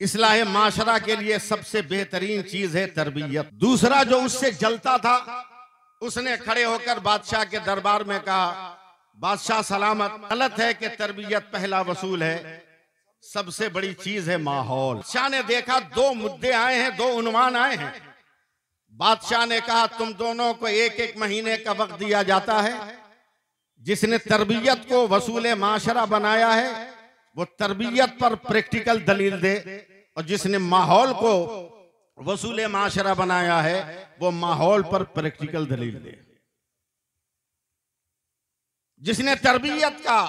इस्लाह माशरा के लिए सबसे बेहतरीन चीज है तरबियत। दूसरा जो उससे जलता था, उसने खड़े होकर बादशाह के दरबार में कहा, बादशाह सलामत, गलत है कि तरबियत पहला वसूल है, सबसे बड़ी चीज है माहौल। शाह ने देखा दो मुद्दे आए हैं, दो उन्वान आए हैं। बादशाह ने कहा तुम दोनों को एक एक महीने का वक्त दिया जाता है। जिसने तरबियत को वसूल माशरा बनाया है वो तरबियत पर प्रैक्टिकल दलील दे, और जिसने माहौल को वसूल माशरा बनाया है वो माहौल पर प्रैक्टिकल दलील दे। जिसने तरबियत का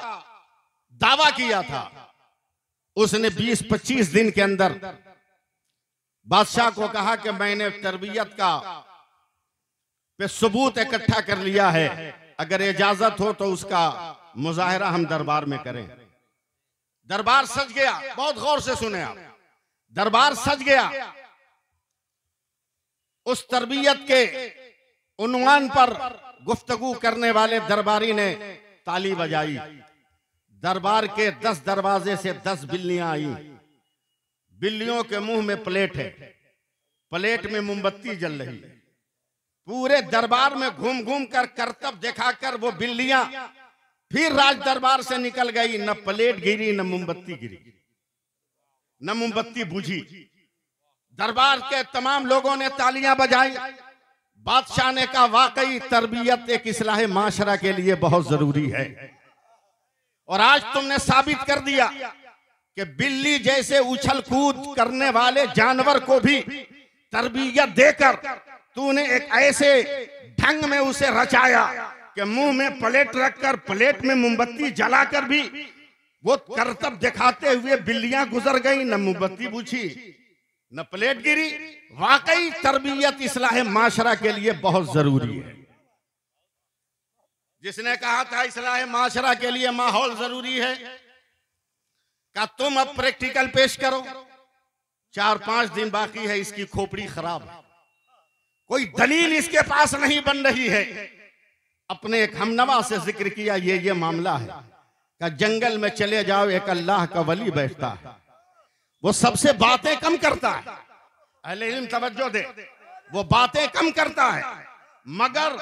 दावा किया था उसने 20-25 दिन के अंदर बादशाह को कहा कि मैंने तरबियत का पे सबूत इकट्ठा कर लिया है, अगर इजाजत हो तो उसका मुजाहरा हम दरबार में करें। दरबार सज गया। बहुत गौर से सुने आप, दरबार सज गया। उस तरबियत के उन्वान पर गुफ्तगू करने वाले दरबारी ने ताली बजाई। दरबार के 10 दरवाजे से 10 बिल्लियां आई। बिल्लियों के मुंह में प्लेट है, प्लेट में मोमबत्ती जल रही है। पूरे दरबार में घूम घूम कर करतब दिखाकर वो बिल्लियां फिर राज दरबार से निकल गई। न प्लेट गिरी, न मोमबत्ती गिरी, न मोमबत्ती बुझी। दरबार के तमाम लोगों ने तालियां बजाई। बादशाह ने कहा वाकई तरबियत एक इस्लाह माशरा के लिए बहुत जरूरी है, और आज तुमने साबित कर दिया कि बिल्ली जैसे उछल कूद करने वाले जानवर को भी तरबियत देकर तूने एक ऐसे ढंग में उसे रचाया कि मुंह में प्लेट रखकर प्लेट में मोमबत्ती जलाकर भी वो करतब दिखाते हुए बिल्लियां गुजर गई, न मोमबत्ती बुझी न प्लेट गिरी। वाकई तरबियत इस्लाह माशरा के लिए बहुत जरूरी है। जिसने कहा था इस्लाह माशरा के लिए माहौल जरूरी है, का तुम अब प्रैक्टिकल पेश करो। 4-5 दिन बाकी है, इसकी खोपड़ी खराब है, कोई दलील इसके पास नहीं बन रही है। अपने एक हमनवा से जिक्र किया ये मामला है का जंगल में चले जाओ, एक अल्लाह का वली बैठता है, वो सबसे बातें कम करता है। अहले इल्म तवज्जो दे, वो बातें कम करता है, मगर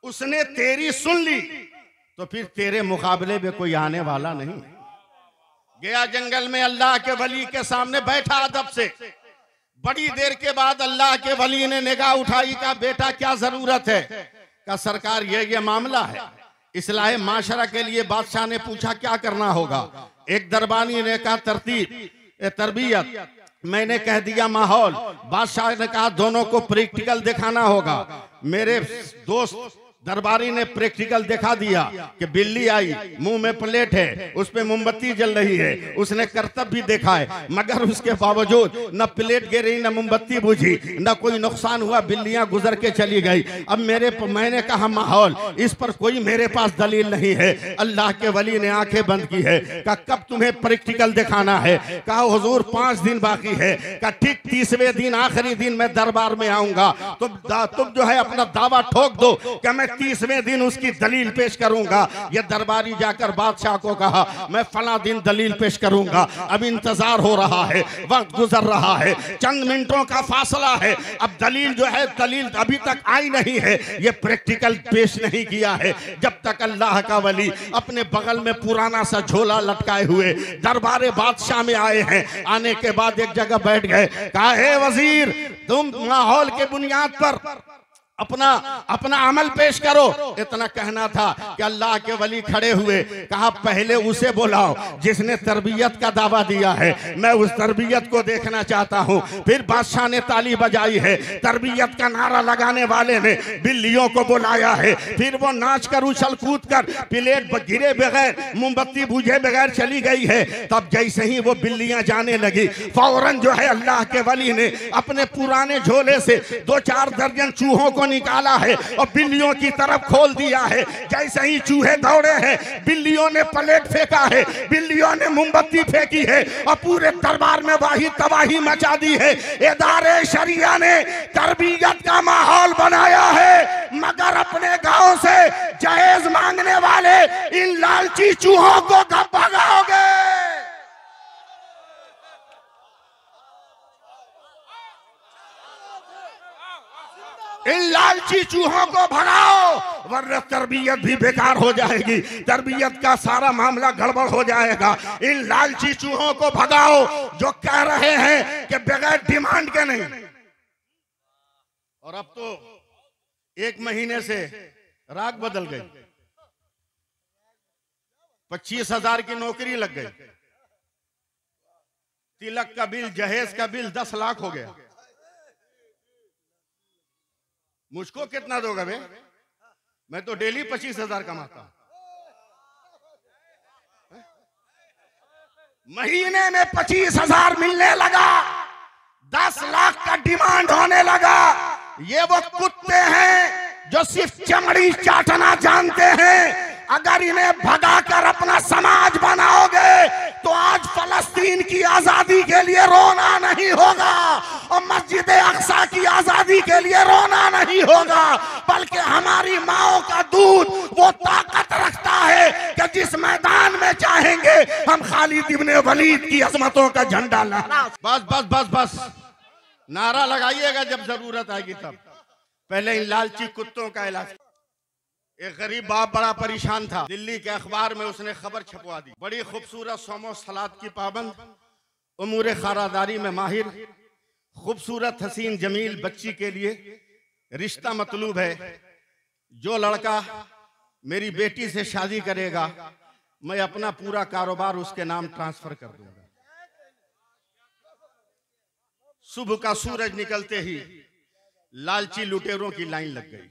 उसने तेरी सुन ली तो फिर तेरे मुकाबले में कोई आने वाला नहीं। गया जंगल में, अल्लाह के वली के सामने बैठा अदब से। बड़ी देर के बाद अल्लाह के वली ने निगाह उठाई, का बेटा क्या जरूरत है? का सरकार ये मामला है, इस्लाह माशरा के लिए। बादशाह ने पूछा क्या करना होगा? एक दरबानी ने कहा तरबियत, मैंने कह दिया माहौल। बादशाह ने कहा दोनों को प्रैक्टिकल दिखाना होगा। मेरे दोस्त दरबारी ने प्रैक्टिकल दिखा दिया कि बिल्ली आई, मुंह में प्लेट है, उस पे मोमबत्ती जल रही है, उसने करतब भी देखा है, मगर उसके बावजूद न प्लेट गिरी, न मोमबत्ती बुझी, न कोई नुकसान हुआ, बिल्लियां गुजर के चली गई। अब मैंने कहा माहौल, इस पर कोई मेरे पास दलील नहीं है। अल्लाह के वली ने आंखें बंद की है। कहा कब तुम्हें प्रैक्टिकल दिखाना है? कहा हुजूर 5 दिन बाकी है। कहा ठीक 30वें दिन आखिरी दिन मैं दरबार में आऊंगा, तुम जो है अपना दावा ठोक दो कि मैं 30वें दिन उसकी दलील पेश करूंगा। यह दरबारी जाकर बादशाह को कहा मैं फला दिन दलील पेश करूंगा। अब इंतजार हो रहा है, वक्त गुजर रहा है, चंद मिनटों का फासला है। अब दलील जो है, दलील अभी तक आई नहीं है, ये प्रैक्टिकल पेश नहीं किया है। जब तक अल्लाह का वली अपने बगल में पुराना सा झोला लटकाए हुए दरबार बादशाह में आए हैं। आने के बाद एक जगह बैठ गए। कहा हे वजीर, तुम माहौल के बुनियाद पर अपना अमल पेश करो। इतना कहना था कि अल्लाह के वली खड़े हुए। कहा पहले उसे बुलाओ जिसने तरबियत का दावा दिया है, मैं उस तरबियत को देखना चाहता हूं। फिर बादशाह ने ताली बजाई है, तरबियत का नारा लगाने वाले ने बिल्लियों को बुलाया है। फिर वो नाच कर उछल कूद कर प्लेट गिरे बगैर, मोमबत्ती बुझे बगैर चली गई है। तब जैसे ही वो बिल्लियां जाने लगी, फौरन जो है अल्लाह के वली ने अपने पुराने झोले से 2-4 दर्जन चूहों को निकाला है और बिल्लियों की तरफ खोल दिया है। जैसे ही चूहे दौड़े हैं, बिल्लियों ने प्लेट फेंका है, बिल्लियों ने मोमबत्ती फेंकी है और पूरे दरबार में वाही तबाही मचा दी है। इदारे शरिया ने तरबियत का माहौल बनाया है, मगर अपने गांव से जहेज मांगने वाले इन लालची चूहों को कब भगाओगे? इन लालची चूहों को भगाओ, वरना तरबियत भी बेकार हो जाएगी, तरबियत का सारा मामला गड़बड़ हो जाएगा। इन लालची चूहों को भगाओ जो कह रहे हैं कि बगैर डिमांड के नहीं। और अब तो 1 महीने से राग बदल गई, 25,000 की नौकरी लग गई, तिलक का बिल, जहेज का बिल 10 लाख हो गया। मुझको कितना दोगे बे? मैं तो डेली 25,000 कमाता हूं। महीने में 25,000 मिलने लगा, 10 लाख का डिमांड होने लगा। ये वो कुत्ते हैं जो सिर्फ चमड़ी चाटना जानते हैं। अगर इन्हें भगाकर अपना समाज बनाओगे तो आज फलस्तीन की आजादी के लिए रोना नहीं होगा और मस्जिद अक्सा की आजादी के लिए रोना नहीं होगा, बल्कि हमारी माओ का दूध वो ताकत रखता है कि जिस मैदान में चाहेंगे हम खालिद इब्ने वलीद की अजमतों का झंडा लहरा। बस बस बस बस, नारा लगाइएगा जब जरूरत आएगी तब। पहले इन लालची कुत्तों का इलाज। एक गरीब बाप बड़ा परेशान था, दिल्ली के अखबार में उसने खबर छपवा दी। बड़ी खूबसूरत सोमो सलात की पाबंद, उमूर खारादारी में माहिर, खूबसूरत हसीन जमील बच्ची के लिए रिश्ता मतलूब है। जो लड़का मेरी बेटी से शादी करेगा मैं अपना पूरा कारोबार उसके नाम ट्रांसफर कर दूंगा। सुबह का सूरज निकलते ही लालची लुटेरों की लाइन लग गई।